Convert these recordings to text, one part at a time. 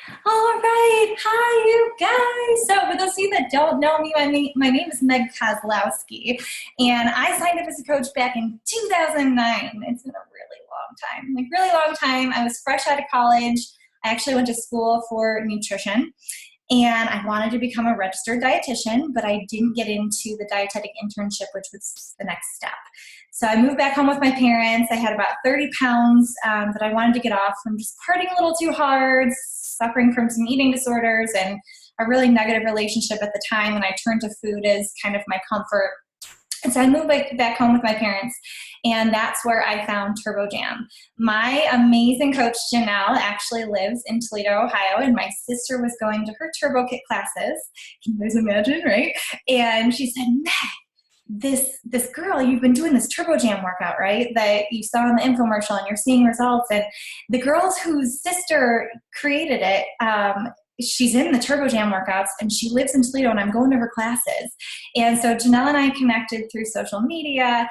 All right. Hi, you guys. So, for those of you that don't know me, my name is Meg Kozlowski, and I signed up as a coach back in 2009. It's been a really long time, like really long time. I was fresh out of college. I actually went to school for nutrition, and I wanted to become a registered dietitian, but I didn't get into the dietetic internship, which was the next step. So I moved back home with my parents. I had about 30 pounds that I wanted to get off from just partying a little too hard, suffering from some eating disorders, and a really negative relationship at the time. And I turned to food as kind of my comfort. And so I moved back home with my parents, and that's where I found Turbo Jam. My amazing coach, Janelle, actually lives in Toledo, Ohio, and my sister was going to her Turbo Kit classes. Can you guys imagine, right? And she said, Meg, this girl, you've been doing this Turbo Jam workout, right? That you saw in the infomercial and you're seeing results. And the girls whose sister created it, she's in the Turbo Jam workouts and she lives in Toledo and I'm going to her classes. And so Janelle and I connected through social media.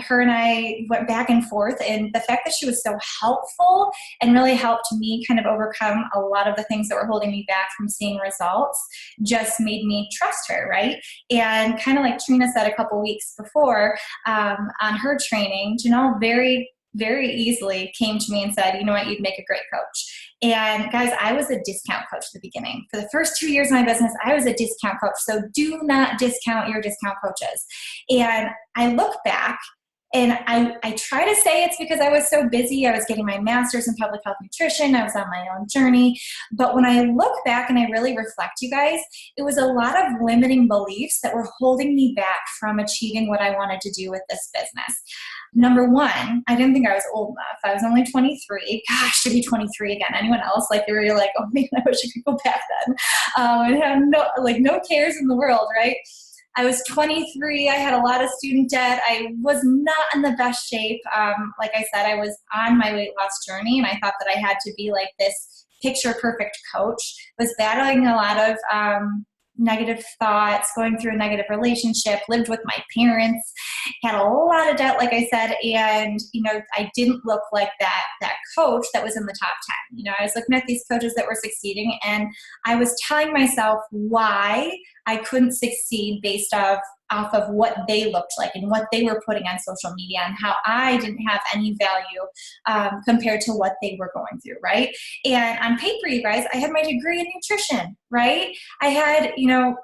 Her and I went back and forth, and the fact that she was so helpful and really helped me kind of overcome a lot of the things that were holding me back from seeing results just made me trust her, right? And kind of like Trina said a couple weeks before on her training, Janelle very easily came to me and said, you know what, you'd make a great coach. And guys, I was a discount coach at the beginning. For the first 2 years of my business, I was a discount coach. So do not discount your discount coaches. And I look back and I try to say it's because I was so busy. I was getting my master's in public health nutrition. I was on my own journey. But when I look back and I really reflect, you guys, it was a lot of limiting beliefs that were holding me back from achieving what I wanted to do with this business. Number one, I didn't think I was old enough. I was only 23. Gosh, to be 23 again. Anyone else? Like, they were like, oh man, I wish I could go back then. And have no cares in the world, right? I was 23. I had a lot of student debt. I was not in the best shape. Like I said, I was on my weight loss journey, and I thought that I had to be like this picture perfect coach. I was battling a lot of negative thoughts, going through a negative relationship, lived with my parents, had a lot of debt, like I said, and I didn't look like that coach that was in the top 10. I was looking at these coaches that were succeeding, and I was telling myself why I couldn't succeed based off of what they looked like and what they were putting on social media, and how I didn't have any value compared to what they were going through, right? And on paper, you guys, I had my degree in nutrition, right? I had,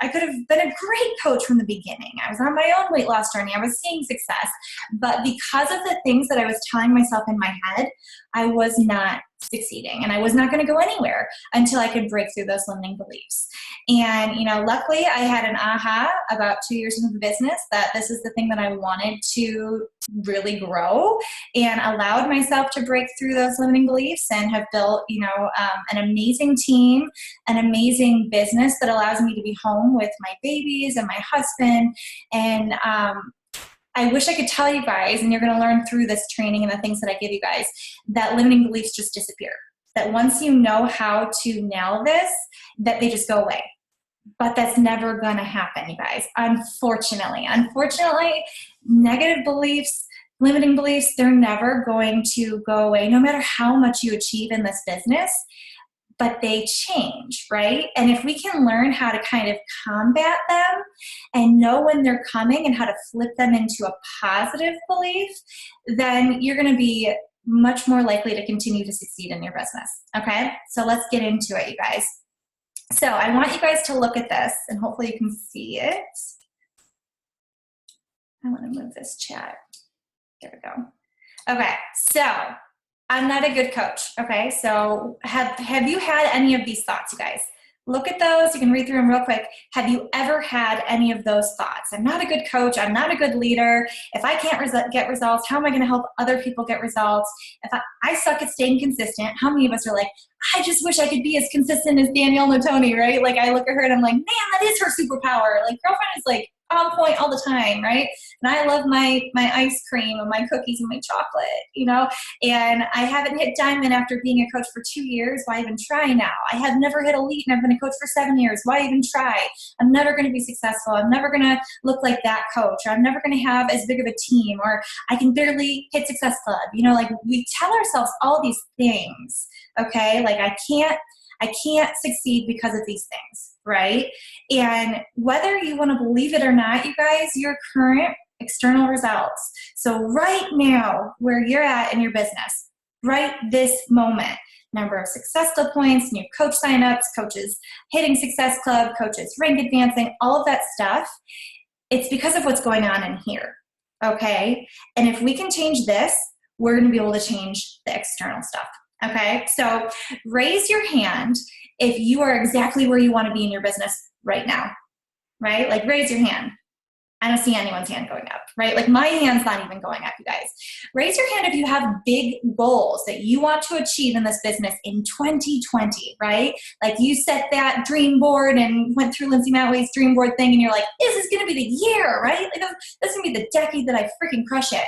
I could have been a great coach from the beginning. I was on my own weight loss journey. I was seeing success. But because of the things that I was telling myself in my head, I was not succeeding, and I was not going to go anywhere until I could break through those limiting beliefs. And, luckily I had an aha about 2 years into the business that this is the thing that I wanted to really grow, and allowed myself to break through those limiting beliefs, and have built, an amazing team, an amazing business that allows me to be home with my babies and my husband. And, I wish I could tell you guys, and you're going to learn through this training and the things that I give you guys, that limiting beliefs just disappear. That once you know how to nail this, that they just go away. But that's never going to happen, you guys. Unfortunately, negative beliefs, limiting beliefs, they're never going to go away, no matter how much you achieve in this business. But they change, right? And if we can learn how to kind of combat them and know when they're coming and how to flip them into a positive belief, then you're going to be much more likely to continue to succeed in your business, okay? So let's get into it, you guys. So I want you guys to look at this, and hopefully you can see it. I want to move this chat. There we go. Okay, so I'm not a good coach, okay? So have you had any of these thoughts, you guys? Look at those. You can read through them real quick. Have you ever had any of those thoughts? I'm not a good coach. I'm not a good leader. If I can't get results, how am I going to help other people get results? If I suck at staying consistent, how many of us are like, I just wish I could be as consistent as Danielle Natoni, right? Like, I look at her and I'm like, man, that is her superpower. Like, girlfriend is like on point all the time, right? And I love my ice cream and my cookies and my chocolate, and I haven't hit diamond after being a coach for 2 years. Why even try now? I have never hit elite, and I've been a coach for 7 years. Why even try? I'm never going to be successful. I'm never going to look like that coach, or I'm never going to have as big of a team, or I can barely hit Success Club. Like, we tell ourselves all these things, okay? Like, I can't I can't succeed because of these things, right? And whether you want to believe it or not, you guys, your current external results. So right now, where you're at in your business, right this moment, number of successful points, new coach signups, coaches hitting Success Club, coaches rank advancing, all of that stuff, it's because of what's going on in here, okay? And if we can change this, we're going to be able to change the external stuff, okay? So raise your hand if you are exactly where you want to be in your business right now, right? Like raise your hand. I don't see anyone's hand going up, right? Like my hand's not even going up, you guys. Raise your hand if you have big goals that you want to achieve in this business in 2020, right? Like you set that dream board and went through Lindsay Matway's dream board thing and you're like, this is going to be the year, right? Like this is going to be the decade that I freaking crush it.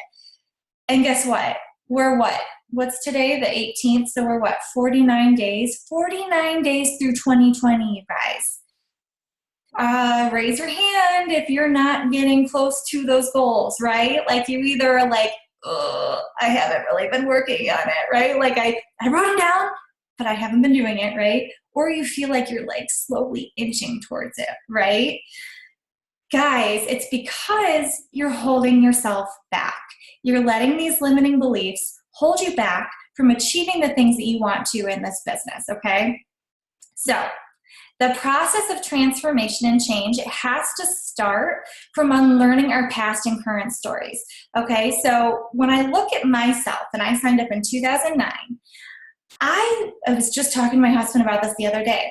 And guess what? We're what? What's today? The 18th. So we're what? 49 days? 49 days through 2020, you guys. Raise your hand if you're not getting close to those goals, right? Like you either are like, I haven't really been working on it, right? Like I wrote them down, but I haven't been doing it, right? Or you feel like you're like slowly inching towards it, right? Guys, it's because you're holding yourself back. You're letting these limiting beliefs hold you back from achieving the things that you want to in this business, okay? So the process of transformation and change, it has to start from unlearning our past and current stories, okay? So when I look at myself, and I signed up in 2009, I was just talking to my husband about this the other day.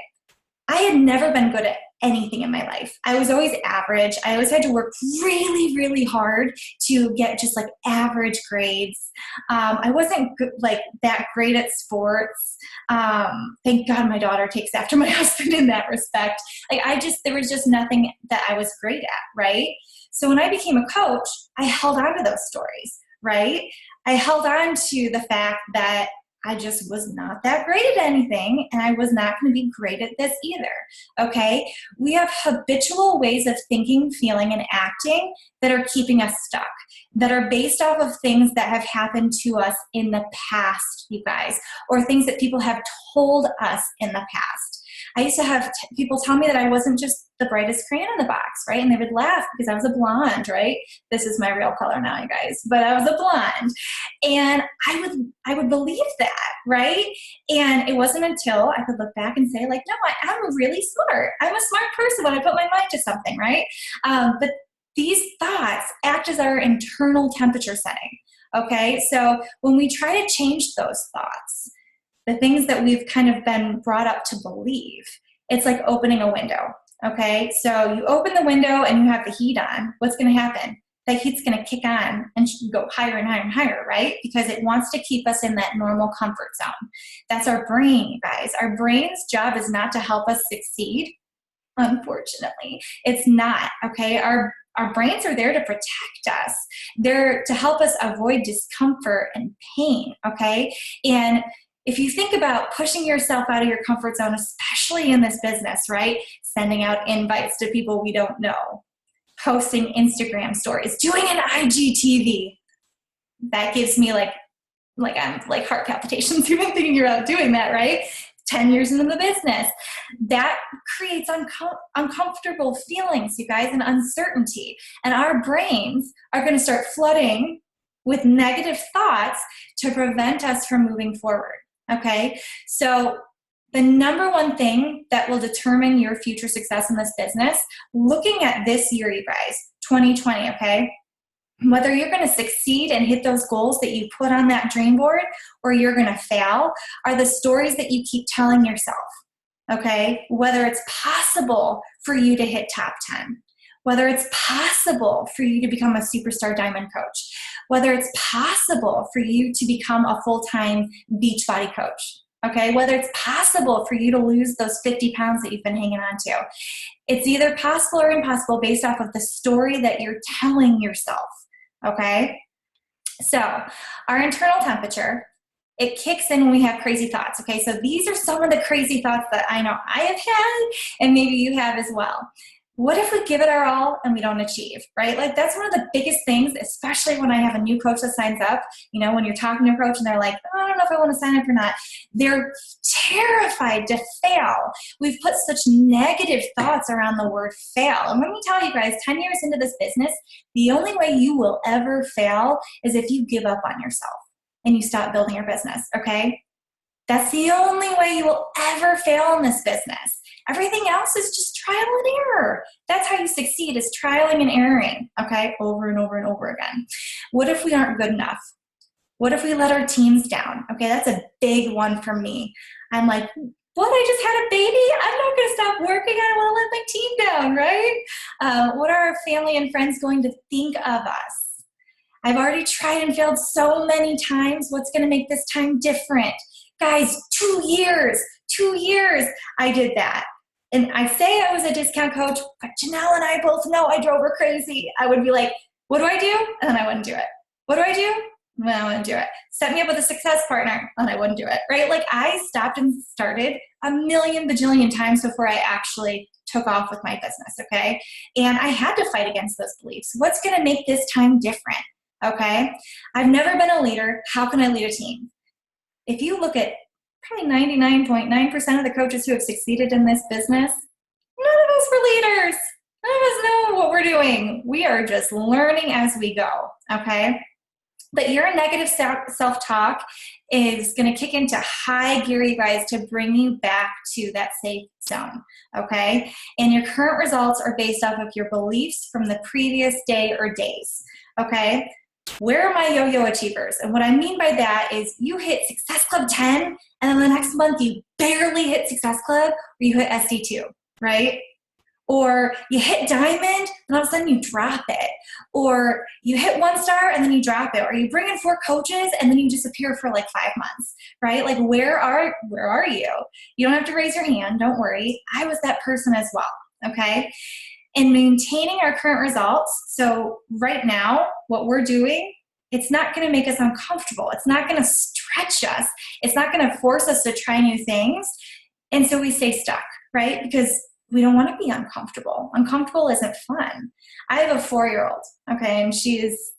I had never been good at anything in my life. I was always average. I always had to work really, really hard to get just like average grades. I wasn't like that great at sports. Thank God my daughter takes after my husband in that respect. Like there was just nothing that I was great at, right? So when I became a coach, I held on to those stories, right? I held on to the fact that I just was not that great at anything, and I was not going to be great at this either, okay? We have habitual ways of thinking, feeling, and acting that are keeping us stuck, that are based off of things that have happened to us in the past, you guys, or things that people have told us in the past. I used to have people tell me that I wasn't just the brightest crayon in the box, right? And they would laugh because I was a blonde, right? This is my real color now, you guys, but I was a blonde. And I would believe that, right? And it wasn't until I could look back and say like, no, I'm really smart. I'm a smart person when I put my mind to something, right? But these thoughts act as our internal temperature setting, okay? So when we try to change those thoughts, the things that we've kind of been brought up to believe, it's like opening a window, okay? So you open the window and you have the heat on. What's going to happen? That heat's going to kick on and go higher and higher and higher, right? Because it wants to keep us in that normal comfort zone. That's our brain, guys. Our brain's job is not to help us succeed, unfortunately. It's not, okay? Our brains are there to protect us. They're to help us avoid discomfort and pain, okay? And if you think about pushing yourself out of your comfort zone, especially in this business, right? Sending out invites to people we don't know, posting Instagram stories, doing an IGTV, that gives me like I'm like heart palpitations even thinking about doing that, right? 10 years into the business. That creates uncomfortable feelings, you guys, and uncertainty. And our brains are going to start flooding with negative thoughts to prevent us from moving forward. Okay, so the number one thing that will determine your future success in this business, looking at this year, you guys, 2020, okay, whether you're going to succeed and hit those goals that you put on that dream board or you're going to fail, are the stories that you keep telling yourself, okay, whether it's possible for you to hit top 10, whether it's possible for you to become a superstar diamond coach, whether it's possible for you to become a full-time Beachbody coach, okay? Whether it's possible for you to lose those 50 pounds that you've been hanging on to. It's either possible or impossible based off of the story that you're telling yourself, okay? So our internal temperature, it kicks in when we have crazy thoughts, okay? So these are some of the crazy thoughts that I know I have had, and maybe you have as well. What if we give it our all and we don't achieve, right? Like that's one of the biggest things, especially when I have a new coach that signs up, when you're talking to a coach and they're like, oh, I don't know if I want to sign up or not. They're terrified to fail. We've put such negative thoughts around the word fail. And let me tell you guys, 10 years into this business, the only way you will ever fail is if you give up on yourself and you stop building your business, okay? That's the only way you will ever fail in this business. Everything else is just trial and error. That's how you succeed, is trialing and erroring, okay, over and over and over again. What if we aren't good enough? What if we let our teams down? Okay, that's a big one for me. I'm like, what, I just had a baby? I'm not going to stop working. I don't want to let my team down, right? What are our family and friends going to think of us? I've already tried and failed so many times. What's going to make this time different? Guys, 2 years I did that. And I say I was a discount coach, but Janelle and I both know I drove her crazy. I would be like, what do I do? And then I wouldn't do it. What do I do? And then I wouldn't do it. Set me up with a success partner, and I wouldn't do it, right? Like I stopped and started a million bajillion times before I actually took off with my business, okay? And I had to fight against those beliefs. What's gonna make this time different, okay? I've never been a leader. How can I lead a team? If you look at probably 99.9% of the coaches who have succeeded in this business, none of us were leaders. None of us know what we're doing. We are just learning as we go, okay? But your negative self-talk is going to kick into high gear, you guys, to bring you back to that safe zone, okay? And your current results are based off of your beliefs from the previous day or days, okay? Where are my yo-yo achievers? And what I mean by that is you hit Success Club 10, and then the next month you barely hit Success Club, or you hit SD2, right? Or you hit Diamond, and all of a sudden you drop it. Or you hit 1 star, and then you drop it. Or you bring in 4 coaches, and then you disappear for like 5 months, right? Like where are you? You don't have to raise your hand, don't worry. I was that person as well, okay? And maintaining our current results. So right now, what we're doing, it's not going to make us uncomfortable. It's not going to stretch us. It's not going to force us to try new things. And so we stay stuck, right? Because we don't want to be uncomfortable. Uncomfortable isn't fun. I have a 4-year-old, okay, and she's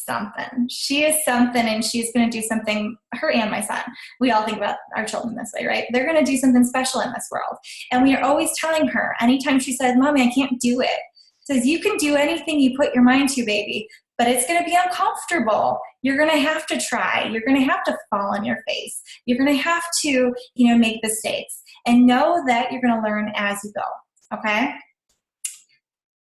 something. She is something, and she's going to do something, her and my son. We all think about our children this way, right? They're going to do something special in this world. And we are always telling her, anytime she says, Mommy, I can't do it, says, you can do anything you put your mind to, baby, but it's going to be uncomfortable. You're going to have to try. You're going to have to fall on your face. You're going to have to, make mistakes, and know that you're going to learn as you go, okay?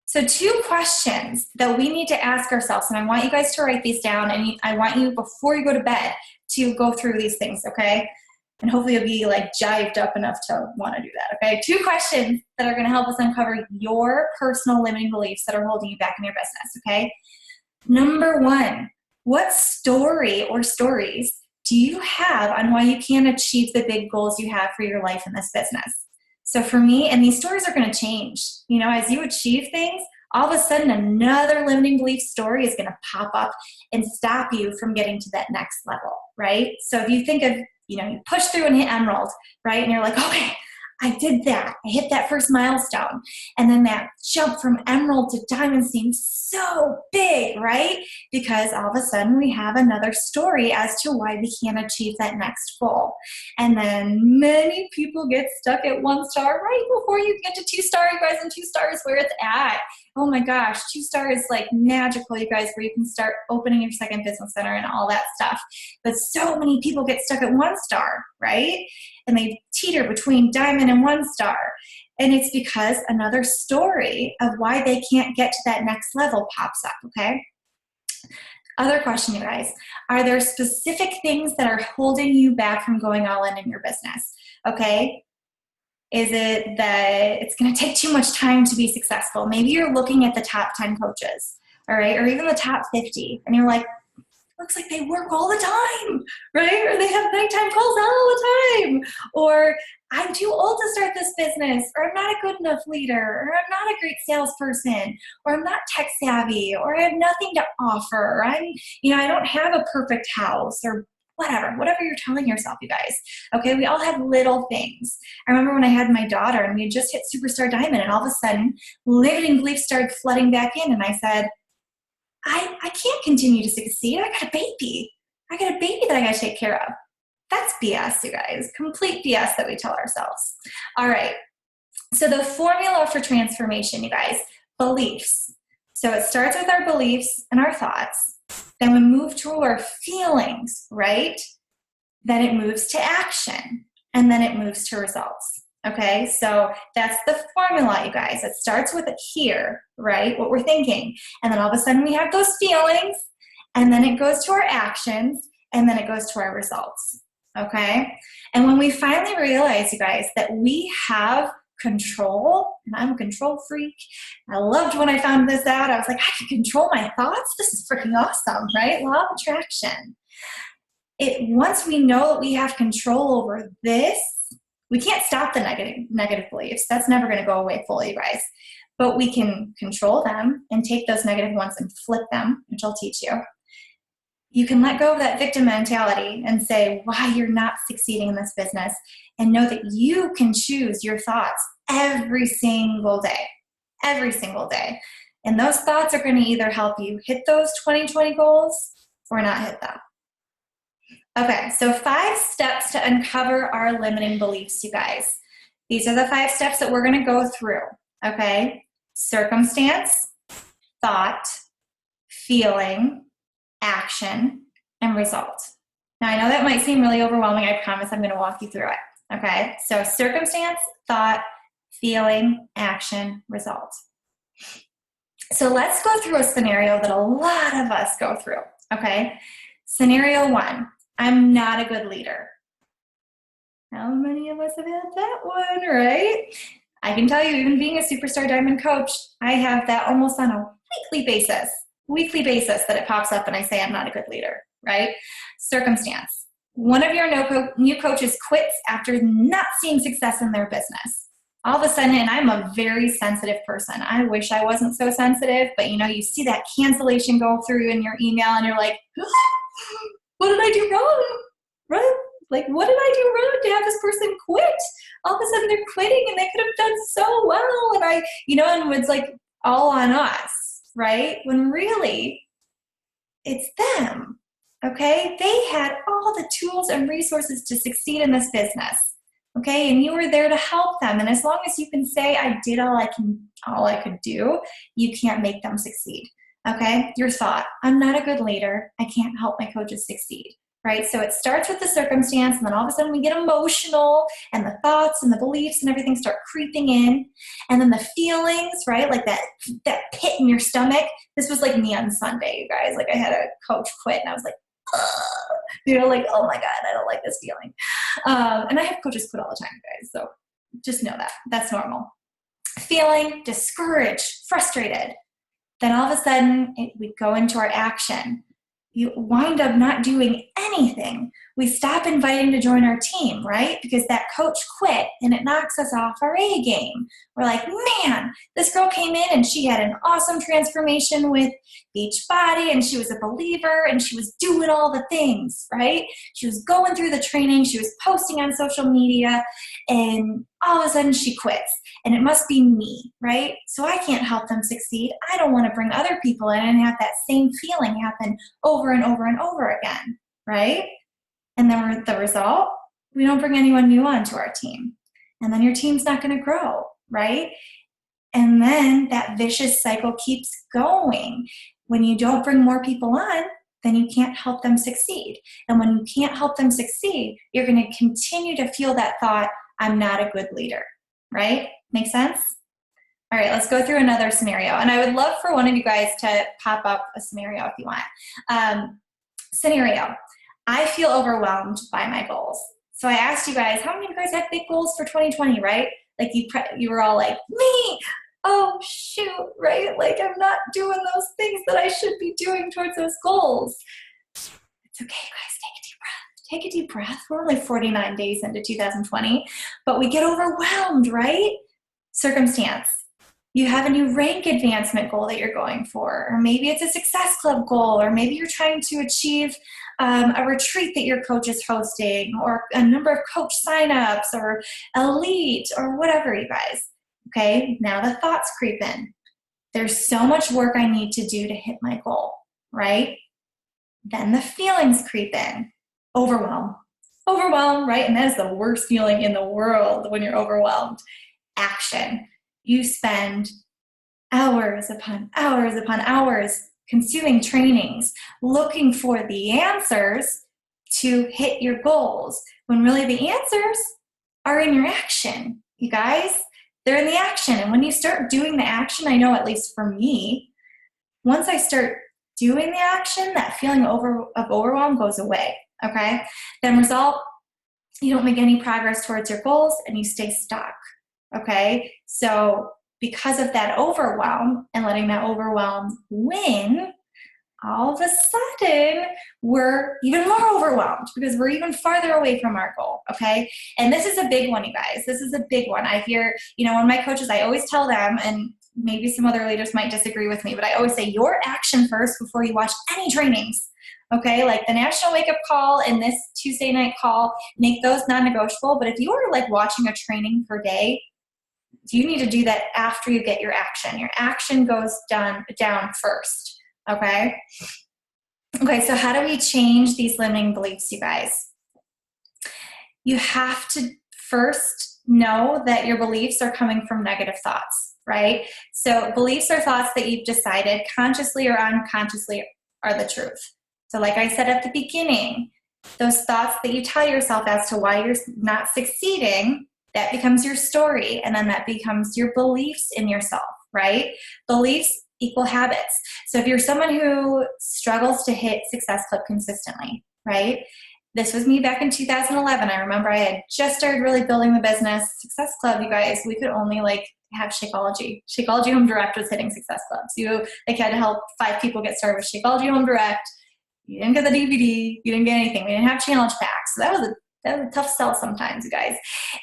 So 2 questions that we need to ask ourselves, and I want you guys to write these down, and I want you, before you go to bed, to go through these things, okay? And hopefully you'll be like jived up enough to want to do that, okay? 2 questions that are going to help us uncover your personal limiting beliefs that are holding you back in your business, okay? Number 1, what story or stories do you have on why you can't achieve the big goals you have for your life in this business? So for me, and these stories are going to change, as you achieve things, all of a sudden another limiting belief story is going to pop up and stop you from getting to that next level, right? So if you think of, you push through and hit Emerald, right? And you're like, okay, I did that. I hit that first milestone. And then that jump from Emerald to Diamond seems so big, right? Because all of a sudden we have another story as to why we can't achieve that next goal. And then many people get stuck at 1 star right before you get to 2 star, you guys, and 2 stars where it's at. Oh my gosh, 2 star is like magical, you guys, where you can start opening your second business center and all that stuff. But so many people get stuck at 1 star, right? And they teeter between Diamond and 1 star. And it's because another story of why they can't get to that next level pops up, okay? Other question, you guys. Are there specific things that are holding you back from going all in your business, okay? Is it that it's going to take too much time to be successful? Maybe you're looking at the top 10 coaches, all right, or even the top 50, and you're like, looks like they work all the time, right? Or they have nighttime calls all the time. Or I'm too old to start this business, or I'm not a good enough leader, or I'm not a great salesperson, or I'm not tech savvy, or I have nothing to offer, or I don't have a perfect house, or whatever you're telling yourself, you guys. Okay, we all have little things. I remember when I had my daughter and we had just hit Superstar Diamond, and all of a sudden, limiting beliefs started flooding back in, and I said, I can't continue to succeed. I got a baby. I got a baby that I got to take care of. That's BS, you guys. Complete BS that we tell ourselves. All right. So the formula for transformation, you guys, beliefs. So it starts with our beliefs and our thoughts. Then we move to our feelings, right? Then it moves to action. And then it moves to results. Okay, so that's the formula, you guys. It starts with it here, right? What we're thinking. And then all of a sudden we have those feelings. And then it goes to our actions. And then it goes to our results. Okay? And when we finally realize, you guys, that we have control, and I'm a control freak. I loved when I found this out. I was like, I can control my thoughts? This is freaking awesome, right? Law of attraction. Once we know that we have control over this, we can't stop the negative beliefs. That's never going to go away fully, you guys. But we can control them and take those negative ones and flip them, which I'll teach you. You can let go of that victim mentality and say why you're not succeeding in this business, and know that you can choose your thoughts every single day. Every single day. And those thoughts are going to either help you hit those 2020 goals or not hit them. Okay, so 5 steps to uncover our limiting beliefs, you guys. These are the 5 steps that we're going to go through, okay? Circumstance, thought, feeling, action, and result. Now, I know that might seem really overwhelming. I promise I'm going to walk you through it, okay? So circumstance, thought, feeling, action, result. So let's go through a scenario that a lot of us go through, okay? Scenario 1. I'm not a good leader. How many of us have had that one, right? I can tell you, even being a Superstar Diamond coach, I have that almost on a weekly basis that it pops up and I say I'm not a good leader, right? Circumstance. One of your new coaches quits after not seeing success in their business. All of a sudden, and I'm a very sensitive person. I wish I wasn't so sensitive, but you see that cancellation go through in your email and you're like, what did I do wrong? Right? Like, what did I do wrong to have this person quit? All of a sudden they're quitting and they could have done so well. And and it's like all on us, right? When really it's them, okay? They had all the tools and resources to succeed in this business, okay? And you were there to help them. And as long as you can say, I did all I could do, you can't make them succeed. Okay, your thought, I'm not a good leader. I can't help my coaches succeed, right? So it starts with the circumstance, and then all of a sudden we get emotional, and the thoughts and the beliefs and everything start creeping in. And then the feelings, right? Like that pit in your stomach. This was like me on Sunday, you guys. Like I had a coach quit, and I was like, like, oh my God, I don't like this feeling. And I have coaches quit all the time, guys. So just know that. That's normal. Feeling discouraged, frustrated. Then all of a sudden, we go into our action. You wind up not doing anything. We stop inviting to join our team, right? Because that coach quit and it knocks us off our A game. We're like, man, this girl came in and she had an awesome transformation with Beachbody and she was a believer and she was doing all the things, right? She was going through the training. She was posting on social media and all of a sudden she quits. And it must be me, right? So I can't help them succeed. I don't want to bring other people in and have that same feeling happen over and over and over again, right? And then the result, we don't bring anyone new onto our team. And then your team's not going to grow, right? And then that vicious cycle keeps going. When you don't bring more people on, then you can't help them succeed. And when you can't help them succeed, you're going to continue to feel that thought, I'm not a good leader, right? Make sense? All right, let's go through another scenario. And I would love for one of you guys to pop up a scenario if you want. Scenario. I feel overwhelmed by my goals. So I asked you guys, how many of you guys have big goals for 2020, right? Like you were all like, me, oh shoot, right? Like I'm not doing those things that I should be doing towards those goals. It's okay, guys, take a deep breath. Take a deep breath. We're only 49 days into 2020, but we get overwhelmed, right? Circumstance. You have a new rank advancement goal that you're going for, or maybe it's a Success Club goal, or maybe you're trying to achieve a retreat that your coach is hosting, or a number of coach signups, or elite, or whatever, you guys. Okay, now the thoughts creep in. There's so much work I need to do to hit my goal, right? Then the feelings creep in. Overwhelm, right? And that is the worst feeling in the world when you're overwhelmed. Action. You spend hours upon hours consuming trainings, looking for the answers to hit your goals, when really the answers are in your action, you guys. They're in the action. And when you start doing the action, I know at least for me, once I start doing the action, that feeling of overwhelm goes away, okay? Then result, you don't make any progress towards your goals and you stay stuck, okay? So because of that overwhelm and letting that overwhelm win, all of a sudden, we're even more overwhelmed because we're even farther away from our goal, okay? And this is a big one, you guys. This is a big one. I hear, one of my coaches, I always tell them, and maybe some other leaders might disagree with me, but I always say your action first before you watch any trainings, okay? Like the National Wake Up Call and this Tuesday night call, make those non-negotiable. But if you are like watching a training per day, you need to do that after you get your action. Your action goes down first. Okay. So how do we change these limiting beliefs, you guys? You have to first know that your beliefs are coming from negative thoughts, right? So beliefs are thoughts that you've decided consciously or unconsciously are the truth. So like I said at the beginning, those thoughts that you tell yourself as to why you're not succeeding, that becomes your story, and then that becomes your beliefs in yourself, right? Beliefs equal habits. So if you're someone who struggles to hit Success Club consistently, right? This was me back in 2011. I remember I had just started really building the business. Success Club, you guys, we could only have Shakeology. Shakeology Home Direct was hitting Success Club. So you had to help 5 people get started with Shakeology Home Direct. You didn't get the DVD. You didn't get anything. We didn't have challenge packs. So that was a tough sell sometimes, you guys.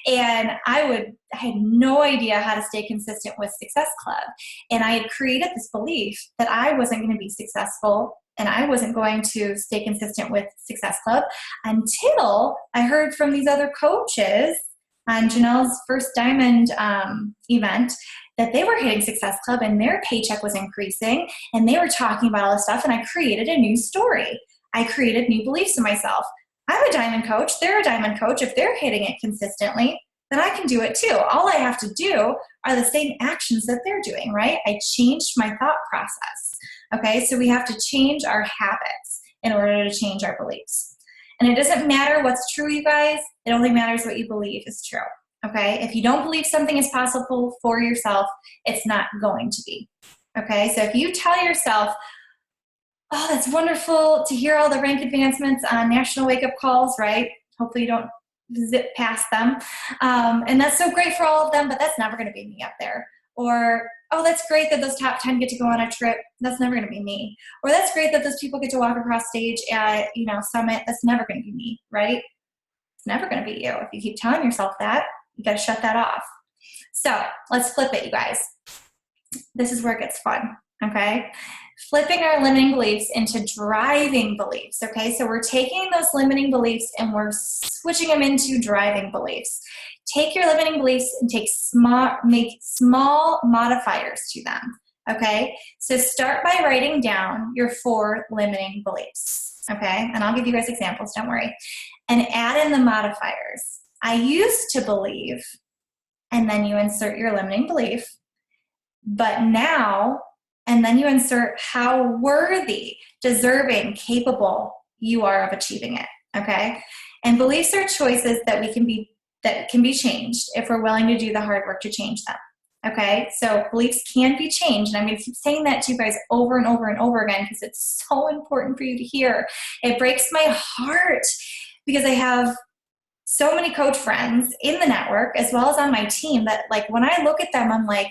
And I had no idea how to stay consistent with Success Club. And I had created this belief that I wasn't going to be successful and I wasn't going to stay consistent with Success Club until I heard from these other coaches on Janelle's first Diamond event that they were hitting Success Club and their paycheck was increasing and they were talking about all this stuff, and I created a new story. I created new beliefs in myself. I'm a diamond coach. They're a diamond coach. If they're hitting it consistently, then I can do it too. All I have to do are the same actions that they're doing, right? I changed my thought process. Okay, so we have to change our habits in order to change our beliefs. And it doesn't matter what's true, you guys. It only matters what you believe is true. Okay, if you don't believe something is possible for yourself, it's not going to be. Okay, so if you tell yourself, oh, that's wonderful to hear all the rank advancements on National Wake Up Calls, right? Hopefully you don't zip past them. And that's so great for all of them, but that's never going to be me up there. Or, oh, that's great that those top 10 get to go on a trip. That's never going to be me. Or that's great that those people get to walk across stage at, Summit. That's never going to be me, right? It's never going to be you. If you keep telling yourself that, you got to shut that off. So let's flip it, you guys. This is where it gets fun, okay? Flipping our limiting beliefs into driving beliefs, okay? So we're taking those limiting beliefs and we're switching them into driving beliefs. Take your limiting beliefs and make small modifiers to them, okay? So start by writing down your 4 limiting beliefs, okay? And I'll give you guys examples, don't worry. And add in the modifiers. I used to believe, and then you insert your limiting belief, but now, and then you insert how worthy, deserving, capable you are of achieving it, okay? And beliefs are choices that can be changed if we're willing to do the hard work to change them, okay? So beliefs can be changed, and I'm gonna keep saying that to you guys over and over and over again because it's so important for you to hear. It breaks my heart because I have so many coach friends in the network as well as on my team that when I look at them, I'm like,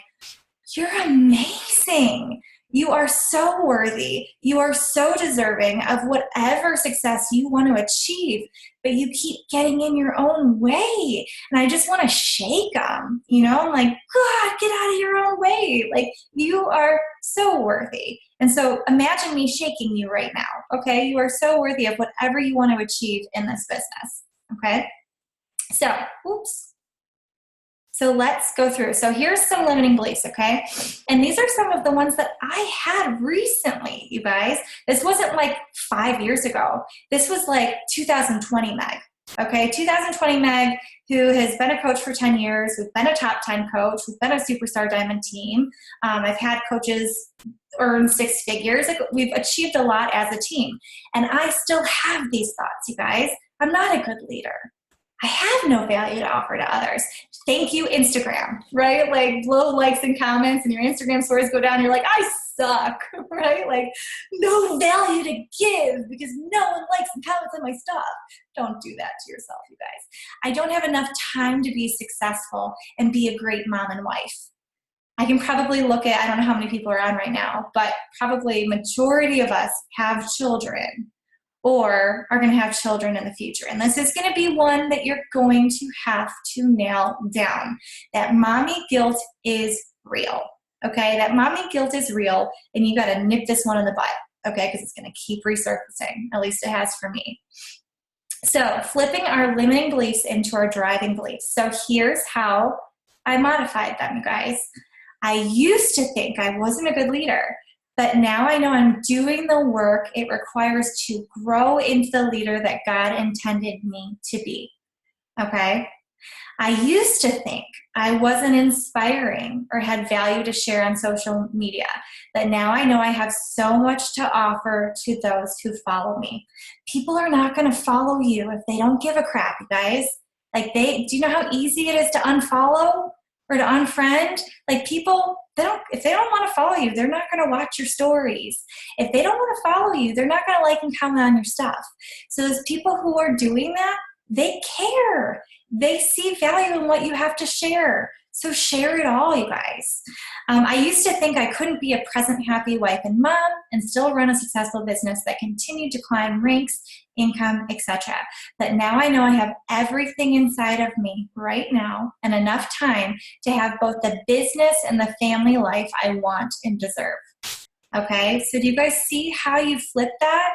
you're amazing. You are so worthy. You are so deserving of whatever success you want to achieve, but you keep getting in your own way. And I just want to shake them, I'm like, God, get out of your own way. Like, you are so worthy. And so imagine me shaking you right now, okay? You are so worthy of whatever you want to achieve in this business, okay? So let's go through. So here's some limiting beliefs, okay? And these are some of the ones that I had recently, you guys. This wasn't like 5 years ago. This was like 2020 Meg, okay? 2020 Meg, who has been a coach for 10 years. We've been a top 10 coach. We've been a superstar diamond team. I've had coaches earn 6 figures. Like, we've achieved a lot as a team. And I still have these thoughts, you guys. I'm not a good leader. I have no value to offer to others. Thank you, Instagram, right? Like, low likes and comments and your Instagram stories go down. You're like, I suck, right? Like, no value to give because no one likes and comments on my stuff. Don't do that to yourself, you guys. I don't have enough time to be successful and be a great mom and wife. I can probably look at, I don't know how many people are on right now, but probably majority of us have children or are going to have children in the future. And this is going to be one that you're going to have to nail down. That mommy guilt is real, okay? That mommy guilt is real, and you got to nip this one in the butt, okay? Because it's going to keep resurfacing. At least it has for me. So flipping our limiting beliefs into our driving beliefs. So here's how I modified them, you guys. I used to think I wasn't a good leader. But now I know I'm doing the work it requires to grow into the leader that God intended me to be, okay? I used to think I wasn't inspiring or had value to share on social media, but now I know I have so much to offer to those who follow me. People are not going to follow you if they don't give a crap, you guys. Like, do you know how easy it is to unfollow or to unfriend? Like, people, if they don't want to follow you, they're not going to watch your stories. If they don't want to follow you, they're not going to like and comment on your stuff. So those people who are doing that, they care. They see value in what you have to share. So share it all, you guys. I used to think I couldn't be a present, happy wife and mom and still run a successful business that continued to climb ranks, income, etc. But now I know I have everything inside of me right now and enough time to have both the business and the family life I want and deserve. Okay, so do you guys see how you flip that?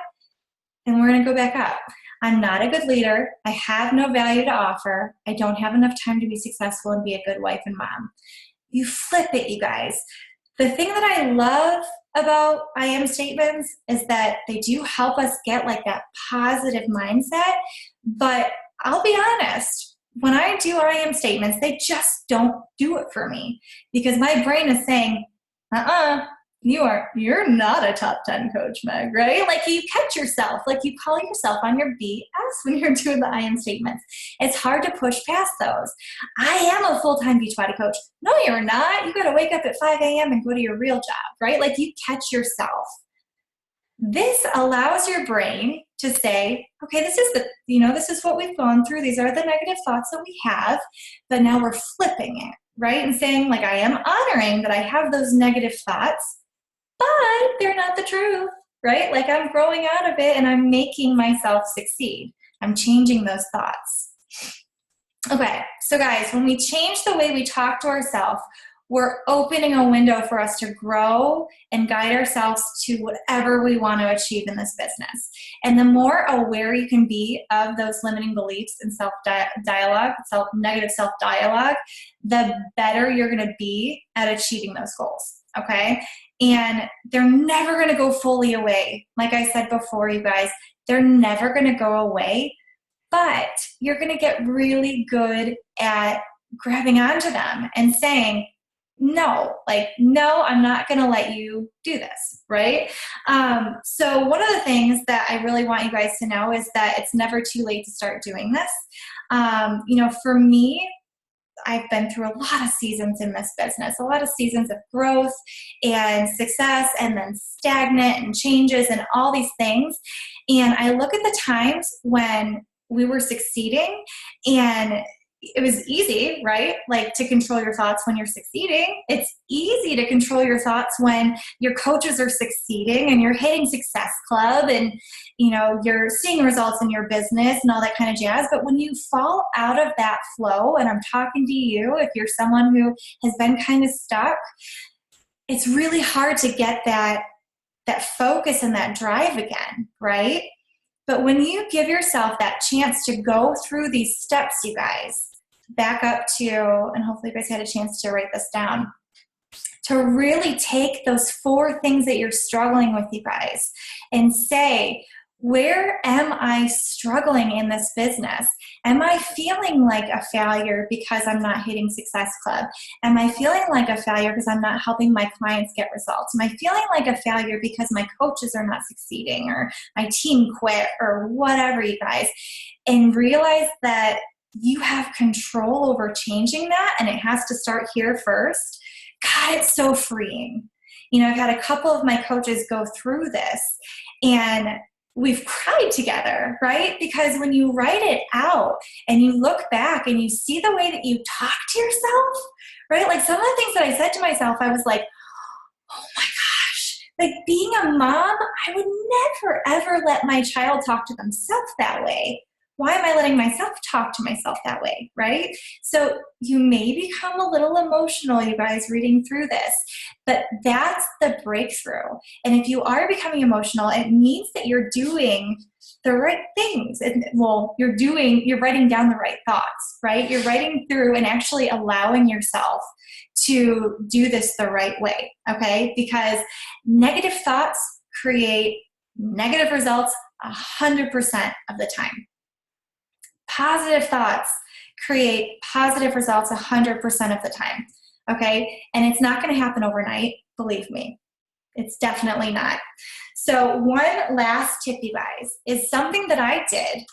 And we're going to go back up. I'm not a good leader. I have no value to offer. I don't have enough time to be successful and be a good wife and mom. You flip it, you guys. The thing that I love about I am statements is that they do help us get like that positive mindset. But I'll be honest, when I do I am statements, they just don't do it for me because my brain is saying, you're not a top 10 coach, Meg, right? Like, you catch yourself, like you call yourself on your BS when you're doing the I am statements. It's hard to push past those. I am a full-time Beachbody coach. No, you're not. You got to wake up at 5 a.m. and go to your real job, right? Like, you catch yourself. This allows your brain to say, okay, this is what we've gone through. These are the negative thoughts that we have, but now we're flipping it, right? And saying, like, I am honoring that I have those negative thoughts, but they're not the truth, right? Like, I'm growing out of it and I'm making myself succeed. I'm changing those thoughts. Okay, so guys, when we change the way we talk to ourselves, we're opening a window for us to grow and guide ourselves to whatever we want to achieve in this business. And the more aware you can be of those limiting beliefs and negative self-dialogue, the better you're going to be at achieving those goals, okay? And they're never going to go fully away. Like I said before, you guys, they're never going to go away, but you're going to get really good at grabbing onto them and saying, no, I'm not going to let you do this, right? So one of the things that I really want you guys to know is that it's never too late to start doing this. For me, I've been through a lot of seasons in this business, a lot of seasons of growth and success and then stagnant and changes and all these things. And I look at the times when we were succeeding and it was easy, right? Like to control your thoughts when you're succeeding. It's easy to control your thoughts when your coaches are succeeding and you're hitting Success Club and, you know, you're seeing results in your business and all that kind of jazz. But when you fall out of that flow, and I'm talking to you, if you're someone who has been kind of stuck, it's really hard to get that focus and that drive again, right? But when you give yourself that chance to go through these steps, you guys, back up to, and hopefully you guys had a chance to write this down, to really take those 4 things that you're struggling with, you guys, and say, where am I struggling in this business? Am I feeling like a failure because I'm not hitting Success Club? Am I feeling like a failure because I'm not helping my clients get results? Am I feeling like a failure because my coaches are not succeeding or my team quit or whatever, you guys? And realize that you have control over changing that, and it has to start here first. God, it's so freeing. You know, I've had a couple of my coaches go through this, and we've cried together, right? Because when you write it out and you look back and you see the way that you talk to yourself, right? Like some of the things that I said to myself, I was like, oh my gosh, like being a mom, I would never, ever let my child talk to themselves that way. Why am I letting myself talk to myself that way, right? So you may become a little emotional, you guys, reading through this, but that's the breakthrough. And if you are becoming emotional, it means that you're doing the right things. Well, you're writing down the right thoughts, right? You're writing through and actually allowing yourself to do this the right way, okay? Because negative thoughts create negative results 100% of the time. Positive thoughts create positive results 100% of the time, okay? And it's not going to happen overnight, believe me. It's definitely not. So one last tip, you guys, is something that I did.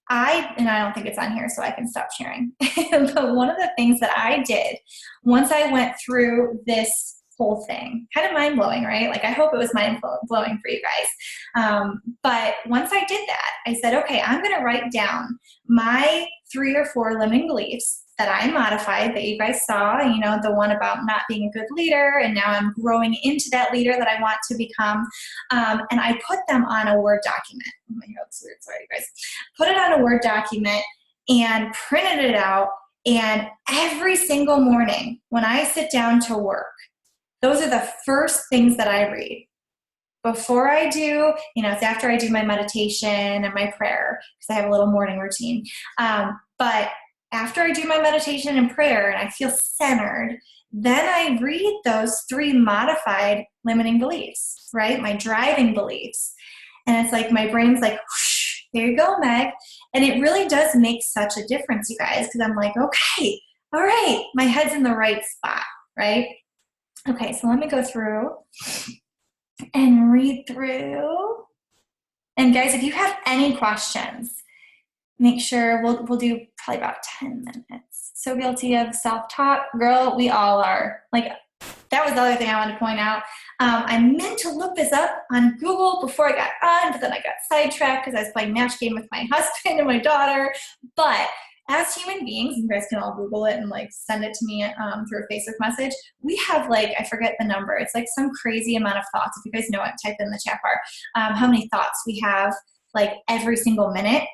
And I don't think it's on here, so I can stop sharing. But one of the things that I did once I went through this whole thing, kind of mind-blowing, right? Like I hope it was mind-blowing for you guys. But once I did that, I said, okay, I'm going to write down my 3 or 4 limiting beliefs that I modified that you guys saw, you know, the one about not being a good leader, and now I'm growing into that leader that I want to become. And I put them on a Word document. Oh my God, that's weird. Sorry, you guys. Put it on a Word document and printed it out. And every single morning when I sit down to work, those are the first things that I read. Before I do, you know, it's after I do my meditation and my prayer, because I have a little morning routine. But after I do my meditation and prayer and I feel centered, then I read those 3 modified limiting beliefs, right? My driving beliefs. And it's like my brain's like, whoosh, there you go, Meg. And it really does make such a difference, you guys, because I'm like, okay, all right, my head's in the right spot, right? Okay, so let me go through and read through. And guys, if you have any questions, make sure we'll do probably about 10 minutes. So guilty of self-talk. Girl, we all are. Like, that was the other thing I wanted to point out. I meant to look this up on Google before I got on, but then I got sidetracked because I was playing Match Game with my husband and my daughter. But as human beings, you guys can all Google it and like send it to me through a Facebook message. We have like, I forget the number. It's like some crazy amount of thoughts. If you guys know it, type in the chat bar. How many thoughts we have like every single minute.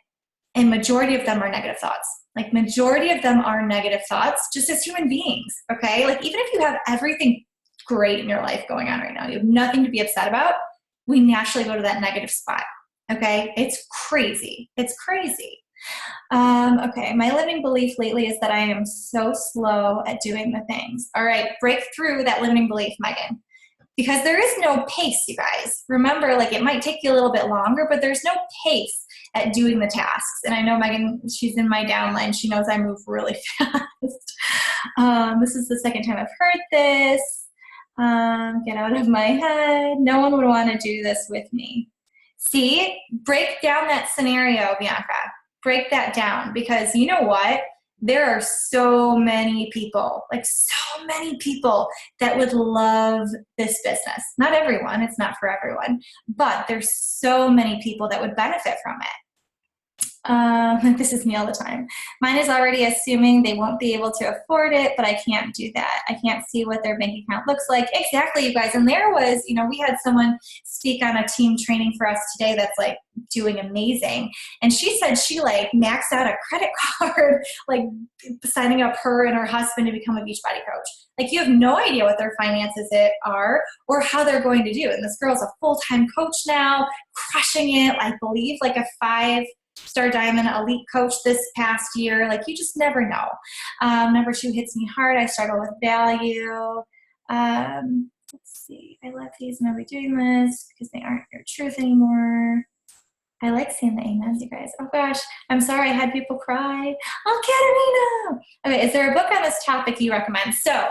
And majority of them are negative thoughts. Like majority of them are negative thoughts just as human beings, okay? Like even if you have everything great in your life going on right now, you have nothing to be upset about, we naturally go to that negative spot, okay? It's crazy. It's crazy. Okay, my limiting belief lately is that I am so slow at doing the things. All right, break through that limiting belief, Megan. Because there is no pace, you guys. Remember, like it might take you a little bit longer, but there's no pace at doing the tasks. And I know Megan, she's in my downline. She knows I move really fast. This is the second time I've heard this. Get out of my head. No one would want to do this with me. See, break down that scenario, Bianca. Break that down, because you know what? There are so many people, like so many people that would love this business. Not everyone, it's not for everyone, but there's so many people that would benefit from it. This is me all the time. Mine is already assuming they won't be able to afford it, but I can't do that. I can't see what their bank account looks like. Exactly, you guys. And there was, we had someone speak on a team training for us today that's like doing amazing. And she said she like maxed out a credit card, like signing up her and her husband to become a Beachbody coach. Like you have no idea what their finances are or how they're going to do. And this girl's a full-time coach now, crushing it. I believe like a 5-star diamond elite coach this past year. Like you just never know. Number 2 hits me hard. I struggle with value. Let's see. I love these and I'll be doing this because they aren't your truth anymore. I like seeing the amens, you guys. Oh gosh, I'm sorry I had people cry. Oh, Katerina. Okay, is there a book on this topic you recommend? So,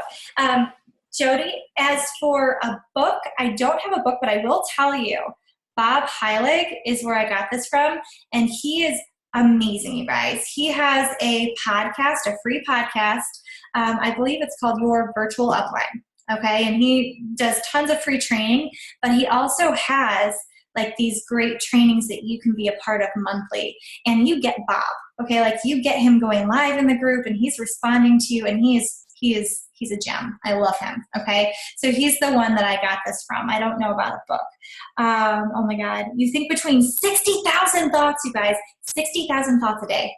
Jody, as for a book, I don't have a book, but I will tell you, Bob Heilig is where I got this from, and he is amazing, you guys. He has a podcast, a free podcast. I believe it's called Your Virtual Upline, okay? And he does tons of free training, but he also has like these great trainings that you can be a part of monthly. And you get Bob, okay? Like you get him going live in the group and he's responding to you, and he's a gem. I love him, okay? So he's the one that I got this from. I don't know about a book. Oh my God. You think between 60,000 thoughts, you guys, 60,000 thoughts a day.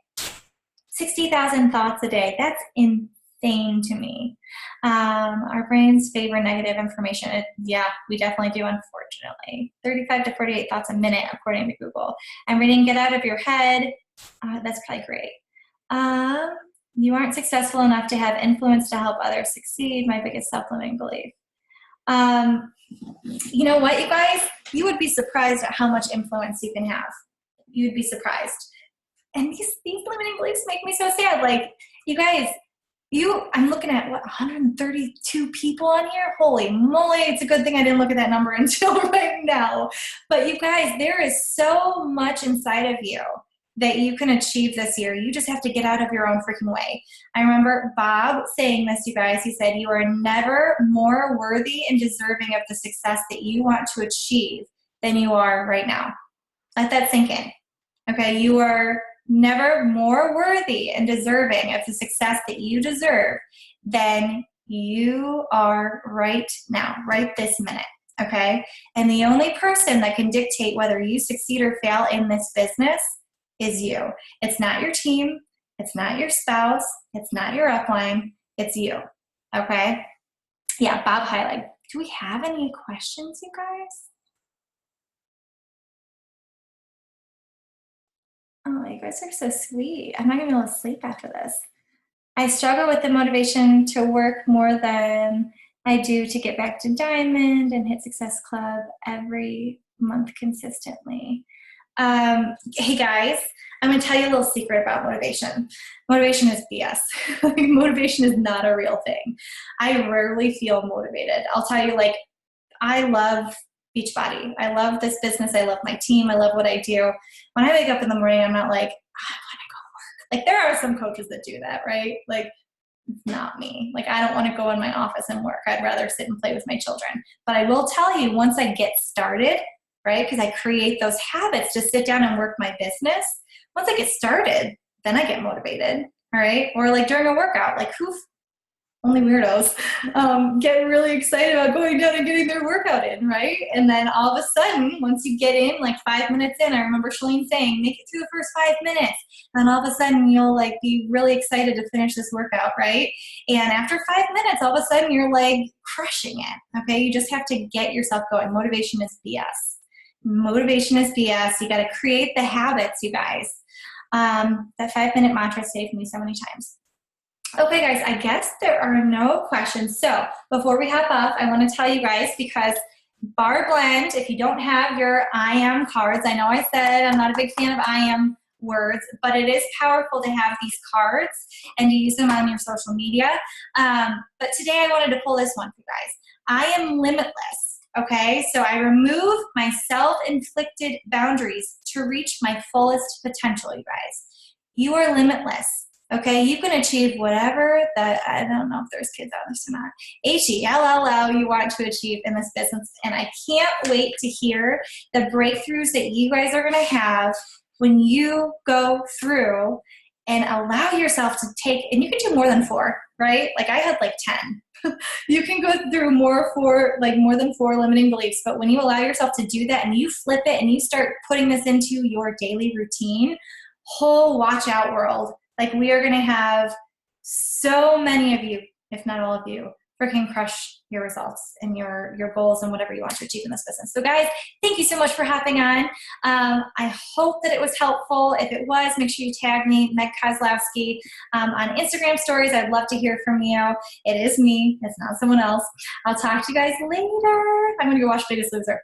60,000 thoughts a day. That's insane to me. Our brains favor negative information. Yeah, we definitely do, unfortunately. 35 to 48 thoughts a minute, according to Google. I'm reading Get Out of Your Head. That's probably great. You aren't successful enough to have influence to help others succeed. My biggest self-limiting belief. You know what, you guys? You would be surprised at how much influence you can have. You'd be surprised. And these limiting beliefs make me so sad. Like, you guys, I'm looking at, 132 people on here? Holy moly, it's a good thing I didn't look at that number until right now. But you guys, there is so much inside of you that you can achieve this year. You just have to get out of your own freaking way. I remember Bob saying this, you guys. He said, you are never more worthy and deserving of the success that you want to achieve than you are right now. Let that sink in. Okay, you are never more worthy and deserving of the success that you deserve than you are right now, right this minute, okay? And the only person that can dictate whether you succeed or fail in this business is you. It's not your team. It's not your spouse. It's not your upline. It's you, okay? Yeah, Bob Heilig. Do we have any questions, you guys? Oh, you guys are so sweet. I'm not going to be able to sleep after this. I struggle with the motivation to work more than I do to get back to Diamond and hit Success Club every month consistently. Hey guys, I'm going to tell you a little secret about motivation. Motivation is BS. Motivation is not a real thing. I rarely feel motivated. I'll tell you, like, I love Beachbody. I love this business. I love my team. I love what I do. When I wake up in the morning, I'm not like, I want to go work. Like, there are some coaches that do that, right? Like, it's not me. Like, I don't want to go in my office and work. I'd rather sit and play with my children. But I will tell you, once I get started, right, because I create those habits to sit down and work my business, once I get started, then I get motivated, all right? Or like during a workout, like only weirdos get really excited about going down and getting their workout in, right? And then all of a sudden, once you get in, like 5 minutes in, I remember Shalene saying, make it through the first 5 minutes. And all of a sudden, you'll like be really excited to finish this workout, right? And after 5 minutes, all of a sudden, you're like crushing it, okay? You just have to get yourself going. Motivation is BS. Motivation is BS. You got to create the habits, you guys. That 5-minute mantra saved me so many times. Okay, guys, I guess there are no questions. So before we hop off, I want to tell you guys, because Bar Blend, if you don't have your I am cards, I know I said I'm not a big fan of I am words, but it is powerful to have these cards and to use them on your social media. But today I wanted to pull this one for you guys. I am limitless, okay? So I remove my self-inflicted boundaries to reach my fullest potential, you guys. You are limitless. Okay, you can achieve whatever that, I don't know if there's kids on this or not, H-E-L-L-O you want to achieve in this business. And I can't wait to hear the breakthroughs that you guys are going to have when you go through and allow yourself to take, and you can do more than 4, right? Like I had like 10. You can go through more than 4 limiting beliefs, but when you allow yourself to do that and you flip it and you start putting this into your daily routine, whole watch out world. Like we are going to have so many of you, if not all of you, freaking crush your results and your goals and whatever you want to achieve in this business. So guys, thank you so much for hopping on. I hope that it was helpful. If it was, make sure you tag me, Meg Kozlowski, on Instagram stories. I'd love to hear from you. It is me. It's not someone else. I'll talk to you guys later. I'm going to go watch Biggest Loser.